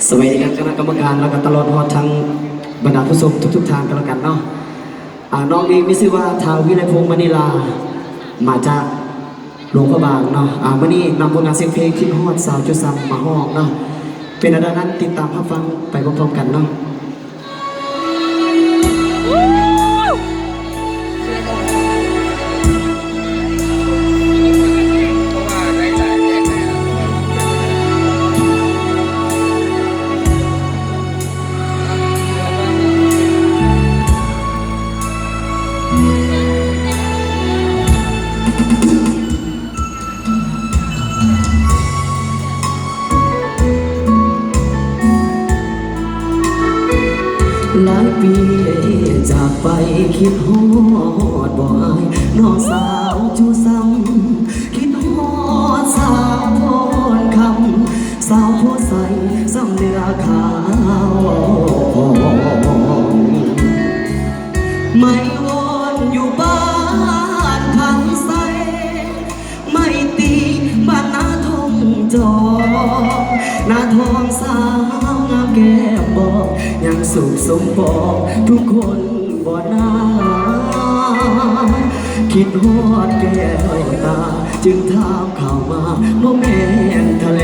สวัสดีครับคณะกรรมการแล้วก็ตลอดฮอดทั้งบรรดาผู้ชมทุกทางกันแล้วกันเนาะน้องเองมีชื่อว่าท้าววิไลพงษ์มณีลามาจากหลวงพระบางเนาะวันนี้นำผลงานเสียงเพลงคิดฮอดสาวจุซัมมาห้องเนาะเป็นอะไรนั้นติดตามรับฟังไปพร้อมๆกันเนาะหลายปีจากไปคิดฮอดบ่อยน้องสาวจูซ้ำคิดฮอดสาวพรคำสาวโพใสซ้ำเนื้อขาวไม่วนอยู่บ้านพันใสไม่ตีบ้านนาทงจอนาทองสาวงามแก้มบอกยังสุขสมบอกทุกคนบ่นาคิดฮอดแก้วตาจึงถามเข้ามาว่าแม่นทะเล